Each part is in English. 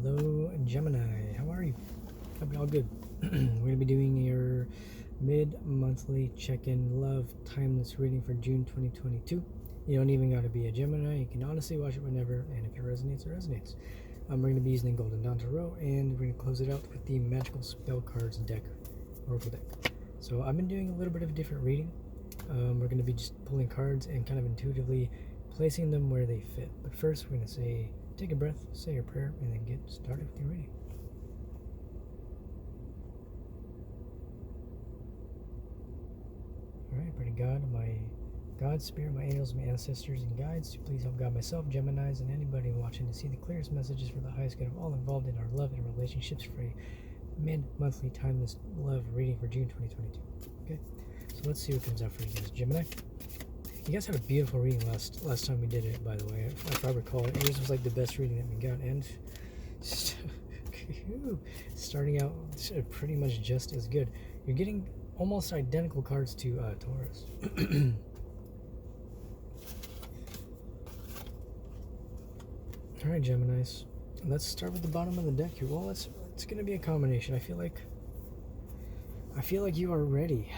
Hello, Gemini. How are you? Hope you're all good. We're going to be doing your mid-monthly check-in love timeless reading for June 2022. You don't even got to be a Gemini. You can honestly watch it whenever, and if it resonates, it resonates. We're going to be using the Golden Dawn Tarot, and we're going to close it out with the Magical Spell Cards deck, Oracle deck. So I've been doing a little bit of a different reading. We're going to be just pulling cards and kind of intuitively placing them where they fit. But first, we're going to say, take a breath, say your prayer, and then get started with your reading. Alright, pray to God, my God, Spirit, my angels, my ancestors, and guides to please help guide myself, Geminis, and anybody watching to see the clearest messages for the highest good of all involved in our love and relationships for a mid-monthly timeless love reading for June 2022. Okay, so let's see what comes out for you guys, Gemini. You guys had a beautiful reading last time we did it, by the way. If I recall, yours was like the best reading that we got, and starting out pretty much just as good. You're getting almost identical cards to Taurus. All right, Geminis. Let's start with the bottom of the deck here. Well, it's going to be a combination. I feel like you are ready.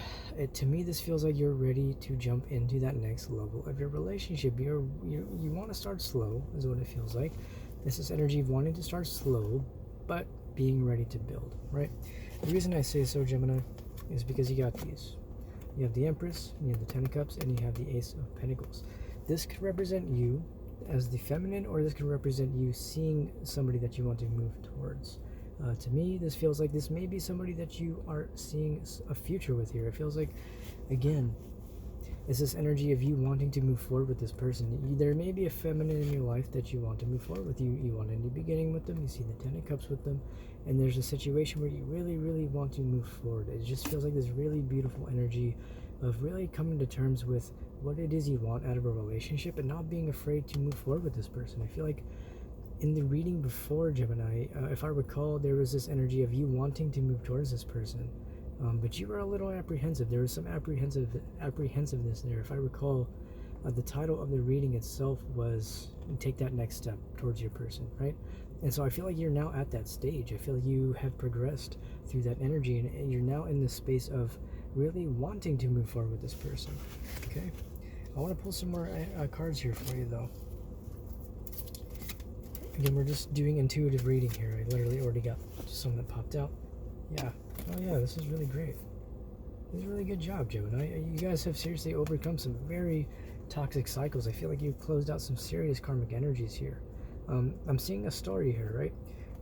To me, this feels like you're ready to jump into that next level of your relationship. You want to start slow, is what it feels like. This is energy of wanting to start slow, but being ready to build, right? The reason I say so, Gemini, is because you got these. You have the Empress, you have the Ten of Cups, and you have the Ace of Pentacles. This could represent you as the feminine, or this could represent you seeing somebody that you want to move towards. To me, this feels like this may be somebody that you are seeing a future with here. It feels like, again, it's this energy of you wanting to move forward with this person. There may be a feminine in your life that you want to move forward with. You want a new beginning with them. You see the Ten of Cups with them. And there's a situation where you really, really want to move forward. It just feels like this really beautiful energy of really coming to terms with what it is you want out of a relationship and not being afraid to move forward with this person. I feel like in the reading before, Gemini, if I recall, there was this energy of you wanting to move towards this person, but you were a little apprehensive. There was some apprehensiveness there. If I recall, the title of the reading itself was Take That Next Step Towards Your Person, right? And so I feel like you're now at that stage. I feel like you have progressed through that energy, and you're now in this space of really wanting to move forward with this person, okay? I want to pull some more cards here for you, though. Again, we're just doing intuitive reading here. I literally already got some that popped out. Yeah. Oh yeah, this is really great. This is a really good job, Gemini. You guys have seriously overcome some very toxic cycles. I feel like you've closed out some serious karmic energies here. I'm seeing a story here, right?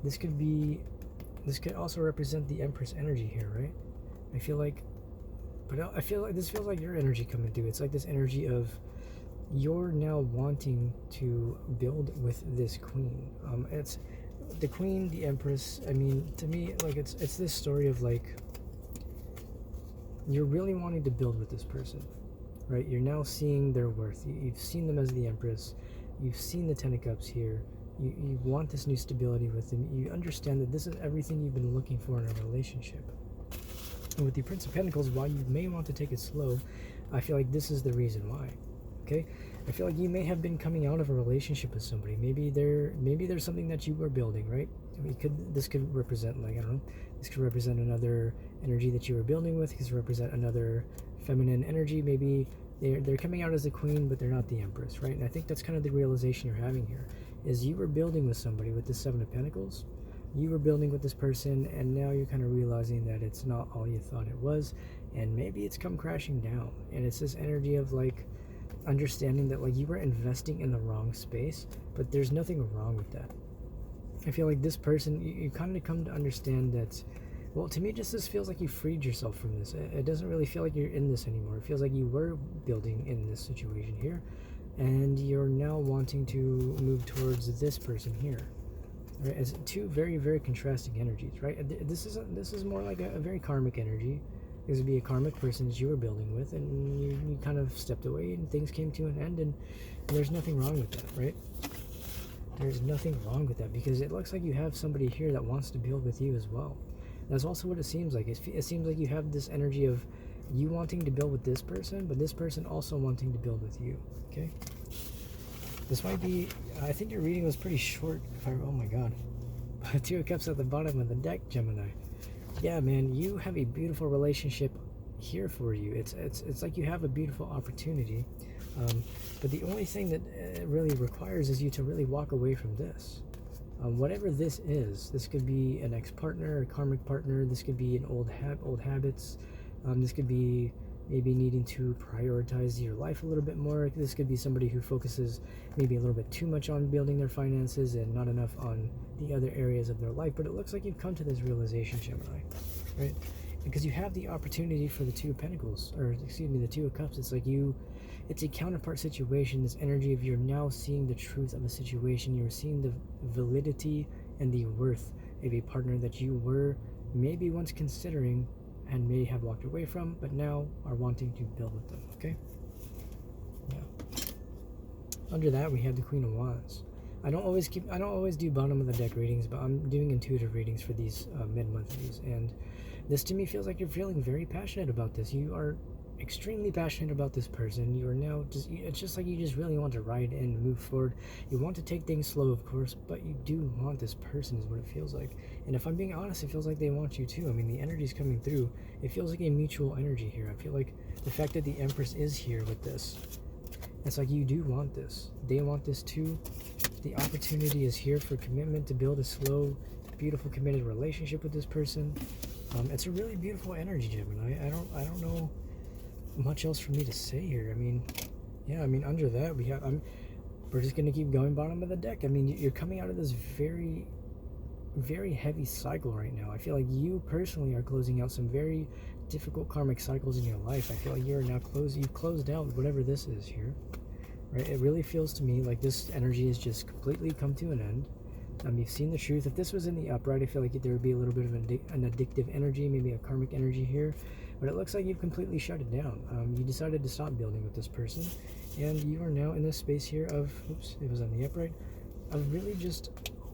This could also represent the Empress energy here, right? I feel like this feels like your energy coming through. It's like this energy of you're now wanting to build with this queen. It's the queen, the Empress. I mean, to me, like it's this story of like you're really wanting to build with this person, right? You're now seeing their worth. You've seen them as the Empress. You've seen the Ten of Cups here. You want this new stability with them. You understand that this is everything you've been looking for in a relationship. And with the Prince of Pentacles, while you may want to take it slow, I feel like this is the reason why. Okay, I feel like you may have been coming out of a relationship with somebody. Maybe there's something that you were building, right? I mean, this could represent, like, I don't know, this could represent another energy that you were building with. It could represent another feminine energy. Maybe they're coming out as the queen, but they're not the Empress, right? And I think that's kind of the realization you're having here, is you were building with somebody with the Seven of Pentacles. You were building with this person, and now you're kind of realizing that it's not all you thought it was, and maybe it's come crashing down. And it's this energy of like understanding that like you were investing in the wrong space, but there's nothing wrong with that. I feel like this person, you kind of come to understand that, well, to me, just this feels like you freed yourself from this. It doesn't really feel like you're in this anymore. It feels like you were building in this situation here, and you're now wanting to move towards this person here. Right? It's two very, very contrasting energies, right? This is more like a very karmic energy. This would be a karmic person that you were building with, and you kind of stepped away and things came to an end, and there's nothing wrong with that, right? There's nothing wrong with that, because it looks like you have somebody here that wants to build with you as well. That's also what it seems like. It seems like you have this energy of you wanting to build with this person, but this person also wanting to build with you, okay? This might be, I think your reading was pretty short. Oh my god. But Two of Cups at the bottom of the deck, Gemini. Yeah, man, you have a beautiful relationship here for you. It's like you have a beautiful opportunity, but the only thing that it really requires is you to really walk away from this. Whatever this is, this could be an ex-partner, a karmic partner. This could be an old habits. This could be maybe needing to prioritize your life a little bit more. This could be somebody who focuses maybe a little bit too much on building their finances and not enough on the other areas of their life. But it looks like you've come to this realization, Gemini, right? Because you have the opportunity for the Two of Pentacles, or excuse me, the Two of Cups. It's like it's a counterpart situation, this energy of you're now seeing the truth of a situation. You're seeing the validity and the worth of a partner that you were maybe once considering and may have walked away from, but now are wanting to build with them, okay? Yeah. Under that, we have the Queen of Wands. I don't always do bottom of the deck readings, but I'm doing intuitive readings for these mid-monthlies, and this to me feels like you're feeling very passionate about this. You are extremely passionate about this person. You are now it's just like you just really want to ride in, move forward. You want to take things slow, of course, but you do want this person, is what it feels like. And if I'm being honest, it feels like they want you too. I mean, the energy's coming through. It feels like a mutual energy here. I feel like the fact that the Empress is here with this, it's like you do want this. They want this too. The opportunity is here for commitment to build a slow, beautiful, committed relationship with this person. It's a really beautiful energy, Gemini. I don't know much else for me to say here. I mean, yeah, I mean, under that we have we're just gonna keep going bottom of the deck. I mean, you're coming out of this very, very heavy cycle right now. I feel like you personally are closing out some very difficult karmic cycles in your life. I feel like you're now you've closed out whatever this is here, right? It really feels to me like this energy has just completely come to an end. You've seen the truth. If this was in the upright, I feel like there would be a little bit of an addictive energy, maybe a karmic energy here. But it looks like you've completely shut it down. You decided to stop building with this person, and you are now in this space here of, oops, it was on the upright, of really just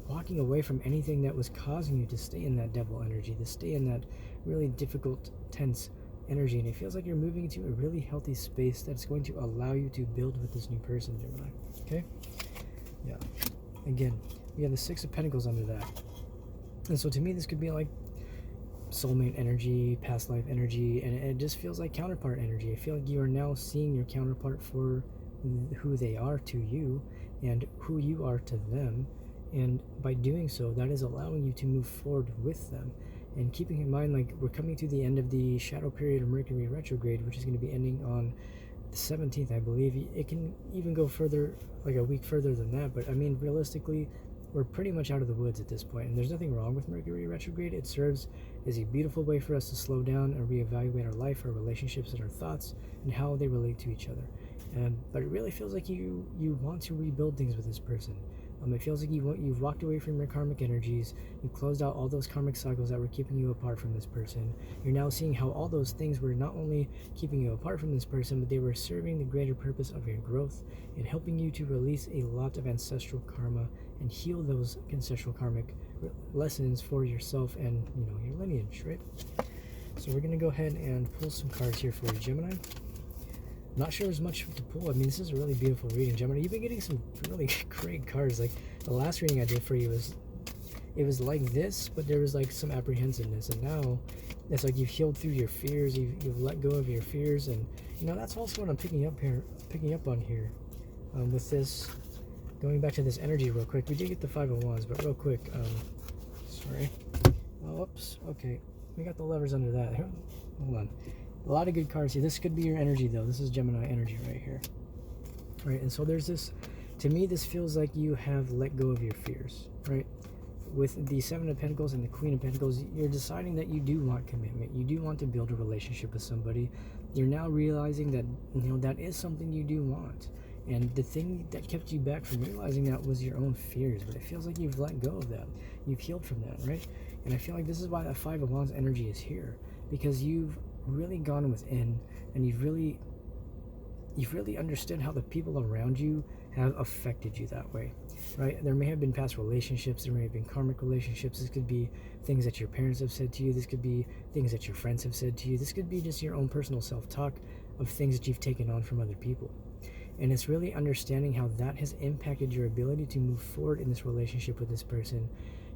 walking away from anything that was causing you to stay in that devil energy, to stay in that really difficult, tense energy. And it feels like you're moving to a really healthy space that's going to allow you to build with this new person, Gemini. Okay? Yeah. Again, we have the Six of Pentacles under that. And so to me, this could be like soulmate energy, past life energy, and it just feels like counterpart energy. I feel like you are now seeing your counterpart for who they are to you and who you are to them. And by doing so, that is allowing you to move forward with them. And keeping in mind, like, we're coming to the end of the shadow period of Mercury retrograde, which is going to be ending on the 17th, I believe. It can even go further, like a week further than that. But I mean, realistically, we're pretty much out of the woods at this point, and there's nothing wrong with Mercury retrograde. It serves as a beautiful way for us to slow down and reevaluate our life, our relationships, and our thoughts, and how they relate to each other. But it really feels like you want to rebuild things with this person. It feels like you've walked away from your karmic energies. You've closed out all those karmic cycles that were keeping you apart from this person. You're now seeing how all those things were not only keeping you apart from this person, but they were serving the greater purpose of your growth and helping you to release a lot of ancestral karma and heal those ancestral karmic lessons for yourself and, you know, your lineage, right? So we're going to go ahead and pull some cards here for you, Gemini. Not sure there's much to pull. I mean, this is a really beautiful reading, Gemini. You've been getting some really great cards. Like, the last reading I did for you it was like this, but there was like some apprehensiveness, and now it's like you've healed through your fears. You've let go of your fears, and you know, that's also what I'm picking up on here with this. Going back to this energy real quick, we did get the Five of Wands, but real quick, sorry. Oh, oops. Okay, we got the levers under that. Hold on. A lot of good cards here. This could be your energy, though. This is Gemini energy right here. Right, and so there's this, to me, this feels like you have let go of your fears, right? With the Seven of Pentacles and the Queen of Pentacles, you're deciding that you do want commitment. You do want to build a relationship with somebody. You're now realizing that, you know, that is something you do want. And the thing that kept you back from realizing that was your own fears. But it feels like you've let go of that. You've healed from that, right? And I feel like this is why that Five of Wands energy is here. Because you've really gone within, and you've really understood how the people around you have affected you that way, right? There may have been past relationships, there may have been karmic relationships. This could be things that your parents have said to you. This could be things that your friends have said to you. This could be just your own personal self-talk of things that you've taken on from other people. And it's really understanding how that has impacted your ability to move forward in this relationship with this person,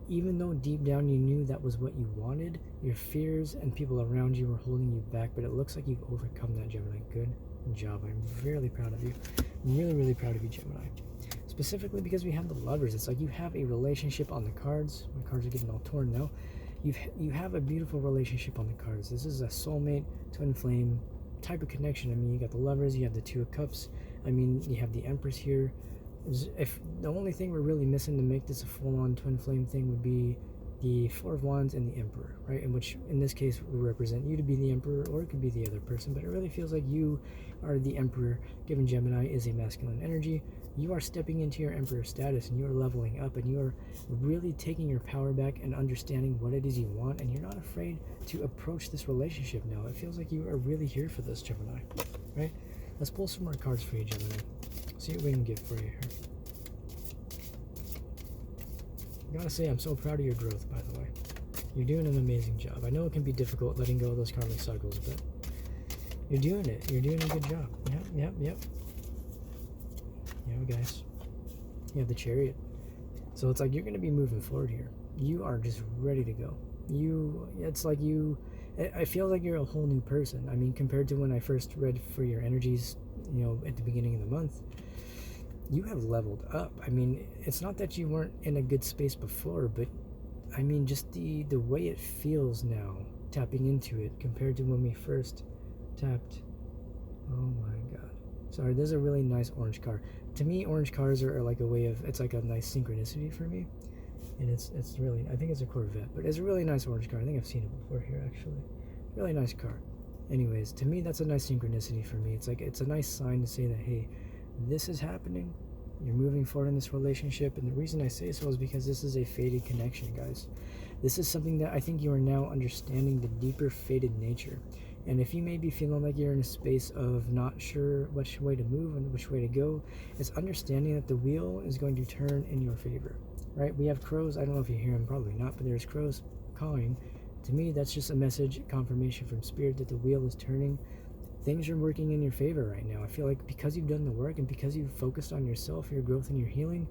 even though deep down you knew that was what you wanted, your fears and people around you were holding you back, but it looks like you've overcome that, Gemini. Good job. I'm really proud of you. I'm really, really proud of you, Gemini. Specifically because we have the Lovers. It's like you have a relationship on the cards. My cards are getting all torn now. You have a beautiful relationship on the cards. This is a soulmate, twin flame type of connection. I mean, you got the Lovers, you have the Two of Cups. I mean, you have the Empress here. If the only thing we're really missing to make this a full-on twin flame thing would be the Four of Wands and the Emperor, right? In which, in this case, would represent you to be the Emperor, or it could be the other person, but it really feels like you are the Emperor, given Gemini is a masculine energy. You are stepping into your Emperor status, and you are leveling up, and you are really taking your power back and understanding what it is you want, and you're not afraid to approach this relationship now. It feels like you are really here for this, Gemini, right? Let's pull some more cards for you, Gemini. See what we can get for you here. I gotta say, I'm so proud of your growth, by the way. You're doing an amazing job. I know it can be difficult letting go of those karmic cycles, but you're doing it. You're doing a good job. Yep. Yeah, guys. You have the Chariot. So it's like you're going to be moving forward here. You are just ready to go. It's like I feel like you're a whole new person. I mean, compared to when I first read for your energies, at the beginning of the month, you have leveled up. I mean, it's not that you weren't in a good space before, but I mean, just the way it feels now, tapping into it, compared to when we first tapped. Oh my god. Sorry, there's a really nice orange car. To me, orange cars are like a way of, it's like a nice synchronicity for me. And it's really, I think it's a Corvette, but it's a really nice orange car. I think I've seen it before here, actually. Really nice car. Anyways, to me, that's a nice synchronicity for me. It's like, it's a nice sign to say that, hey, this is happening. You're moving forward in this relationship. And the reason I say so is because this is a fated connection, guys. This is something that I think you are now understanding, the deeper fated nature. And if you may be feeling like you're in a space of not sure which way to move and which way to go, it's understanding that the wheel is going to turn in your favor, right? We have crows. I don't know if you hear them, probably not, but there's crows cawing. To me, that's just a message, confirmation from Spirit that the wheel is turning. Things are working in your favor right now. I feel like because you've done the work and because you've focused on yourself, your growth and your healing,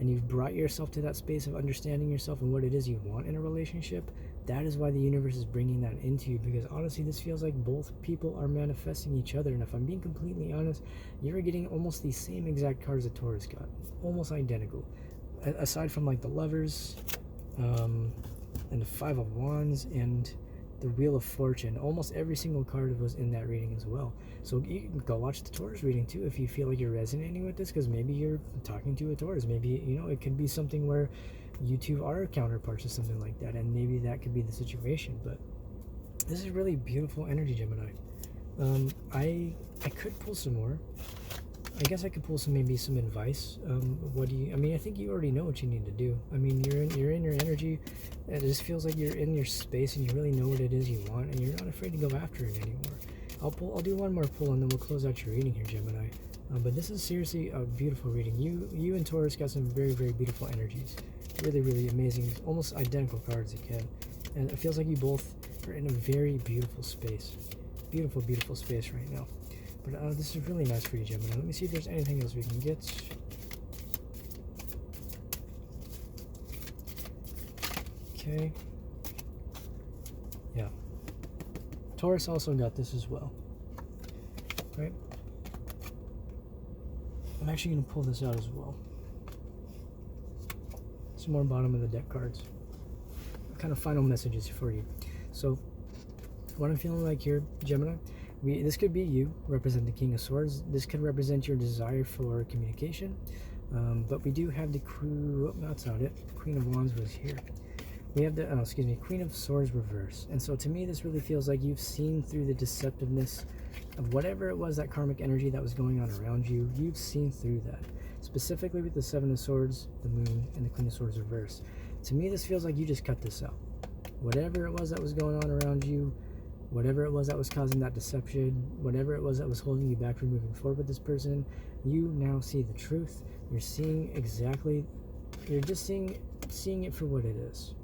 and you've brought yourself to that space of understanding yourself and what it is you want in a relationship, that is why the universe is bringing that into you. Because honestly, this feels like both people are manifesting each other. And if I'm being completely honest, you're getting almost the same exact cards that Taurus got. Almost identical. Aside from like the Lovers, and the Five of Wands, and the Wheel of Fortune. Almost every single card was in that reading as well. So you can go watch the Taurus reading too if you feel like you're resonating with this, because maybe you're talking to a Taurus. Maybe, it could be something where you two are counterparts or something like that, and maybe that could be the situation. But this is really beautiful energy, Gemini. I could pull some more. I guess I could pull maybe some advice. I think you already know what you need to do. I mean, you're in your energy. It just feels like you're in your space and you really know what it is you want, and you're not afraid to go after it anymore. I'll do one more pull and then we'll close out your reading here, Gemini. But this is seriously a beautiful reading. You and Taurus got some very, very beautiful energies. Really, really amazing, almost identical cards again. And it feels like you both are in a very beautiful space. Beautiful, beautiful space right now. But this is really nice for you, Gemini. Let me see if there's anything else we can get. Okay. Yeah. Taurus also got this as well. Right? I'm actually going to pull this out as well. Some more bottom of the deck cards. Kind of final messages for you. So, what I'm feeling like here, Gemini, this could be you, represent the King of Swords. This could represent your desire for communication. But we do have the that's not it. Queen of Wands was here. We have the, Queen of Swords reverse. And so to me, this really feels like you've seen through the deceptiveness of whatever it was, that karmic energy that was going on around you. You've seen through that. Specifically with the Seven of Swords, the Moon, and the Queen of Swords reverse. To me, this feels like you just cut this out. Whatever it was that was going on around you, whatever it was that was causing that deception, whatever it was that was holding you back from moving forward with this person, you now see the truth. You're seeing exactly, you're just seeing it for what it is.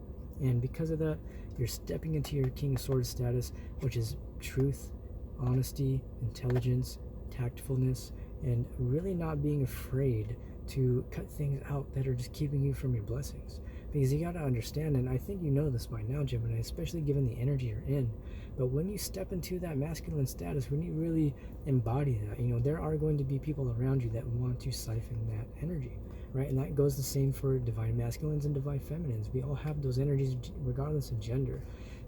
And because of that, you're stepping into your King of Swords status, which is truth, honesty, intelligence, tactfulness, and really not being afraid to cut things out that are just keeping you from your blessings. Because you got to understand, and I think you know this by now, Gemini, especially given the energy you're in, but when you step into that masculine status, when you really embody that, there are going to be people around you that want to siphon that energy, right? And that goes the same for divine masculines and divine feminines. We all have those energies regardless of gender.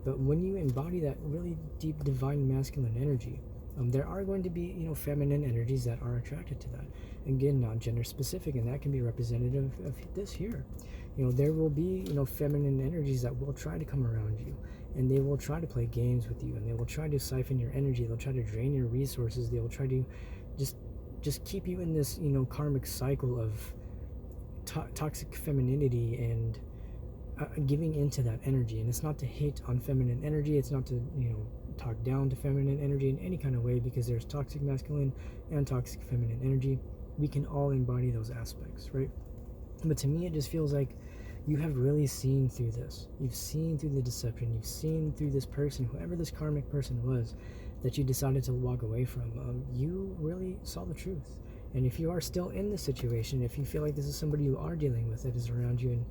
But when you embody that really deep divine masculine energy, there are going to be, feminine energies that are attracted to that. Again, not gender specific, and that can be representative of this here. There will be, feminine energies that will try to come around you, and they will try to play games with you, and they will try to siphon your energy. They'll try to drain your resources. They will try to just keep you in this, karmic cycle of toxic femininity and giving into that energy. And it's not to hate on feminine energy. It's not to, talk down to feminine energy in any kind of way, because there's toxic masculine and toxic feminine energy. We can all embody those aspects, right? But to me, it just feels like you have really seen through this. You've seen through the deception. You've seen through this person, whoever this karmic person was that you decided to walk away from. You really saw the truth. And if you are still in this situation, if you feel like this is somebody you are dealing with that is around you, and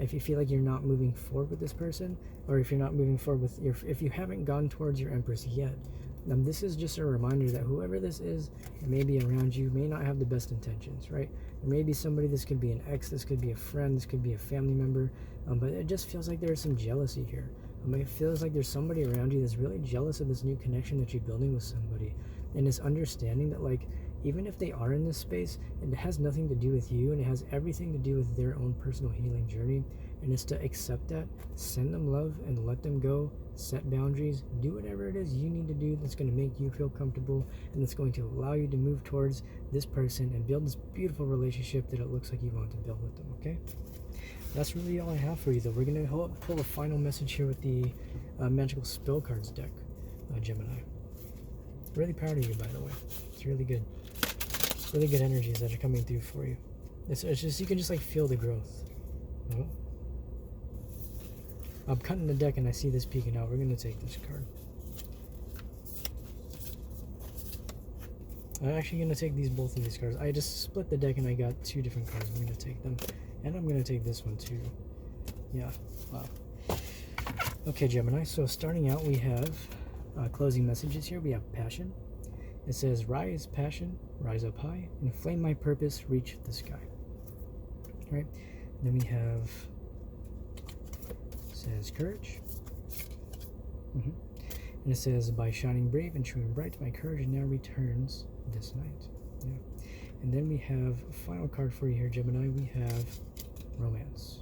if you feel like you're not moving forward with this person, or if you're not moving forward with if you haven't gone towards your Empress yet, this is just a reminder that whoever this is may be around you, may not have the best intentions, right? There may be somebody, this could be an ex, this could be a friend, this could be a family member, but it just feels like there's some jealousy here. It feels like there's somebody around you that's really jealous of this new connection that you're building with somebody, and this understanding that, like, even if they are in this space, it has nothing to do with you, and it has everything to do with their own personal healing journey. And it's to accept that, send them love, and let them go. Set boundaries, do whatever it is you need to do that's going to make you feel comfortable, and that's going to allow you to move towards this person and build this beautiful relationship that it looks like you want to build with them. Okay, that's really all I have for you, though. We're going to pull a final message here with the magical spell cards deck, Gemini. Really proud of you, by the way. It's really good. Really good energies that are coming through for you. It's just, you can just like feel the growth. Oh. I'm cutting the deck and I see this peeking out. We're going to take this card. I'm actually going to take both of these cards. I just split the deck and I got two different cards. I'm going to take them. And I'm going to take this one too. Yeah. Wow. Okay, Gemini. So starting out, we have closing messages here. We have passion. It says, rise, passion, rise up high, inflame my purpose, reach the sky. All right. Then we have, says, courage. And it says, by shining brave and true and bright, my courage now returns this night. Yeah. And then we have a final card for you here, Gemini. We have romance.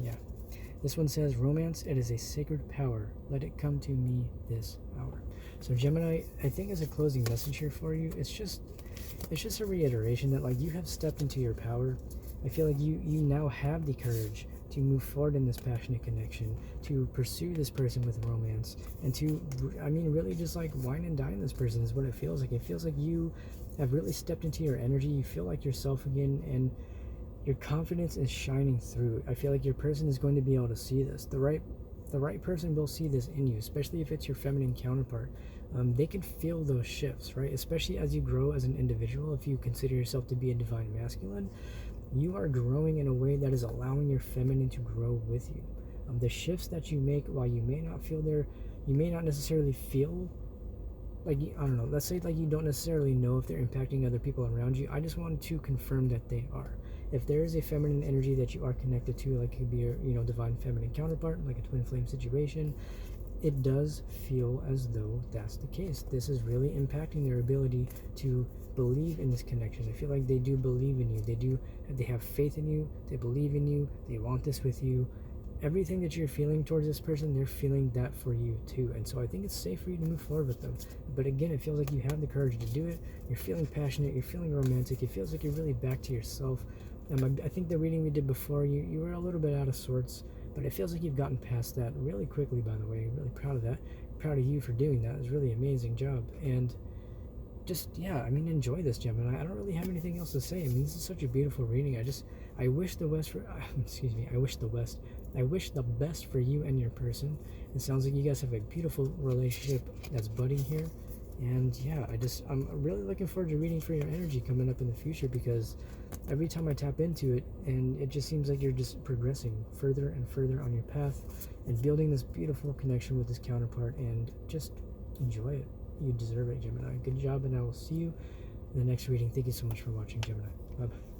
Yeah. This one says, romance, it is a sacred power. Let it come to me this hour. So Gemini, I think as a closing message here for you, it's just a reiteration that, like, you have stepped into your power. I feel like you now have the courage to move forward in this passionate connection, to pursue this person with romance, and to, really just like wine and dine this person is what it feels like. It feels like you have really stepped into your energy. You feel like yourself again, and your confidence is shining through. I feel like your person is going to be able to see this. The right person will see this in you, especially if it's your feminine counterpart. They can feel those shifts, right? Especially as you grow as an individual. If you consider yourself to be a divine masculine, you are growing in a way that is allowing your feminine to grow with you. The shifts that you make, while you may not feel there, you may not necessarily feel like, I don't know, let's say like you don't necessarily know if they're impacting other people around you. I just wanted to confirm that they are. If there is a feminine energy that you are connected to, like it could be your divine feminine counterpart, like a twin flame situation, it does feel as though that's the case. This is really impacting their ability to believe in this connection. I feel like they do believe in you. They have faith in you. They believe in you. They want this with you. Everything that you're feeling towards this person, they're feeling that for you too. And so I think it's safe for you to move forward with them. But again, it feels like you have the courage to do it. You're feeling passionate. You're feeling romantic. It feels like you're really back to yourself. I think the reading we did before, you were a little bit out of sorts, but it feels like you've gotten past that really quickly, by the way. I'm really proud of that. Proud of you for doing that. It was really amazing job. And just, yeah, enjoy this, Gemini. I don't really have anything else to say. This is such a beautiful reading. I wish the best for you and your person. It sounds like you guys have a beautiful relationship that's budding here. And yeah, I'm really looking forward to reading for your energy coming up in the future, because every time I tap into it, and it just seems like you're just progressing further and further on your path and building this beautiful connection with this counterpart, and just enjoy it. You deserve it, Gemini. Good job, and I will see you in the next reading. Thank you so much for watching, Gemini. Bye bye.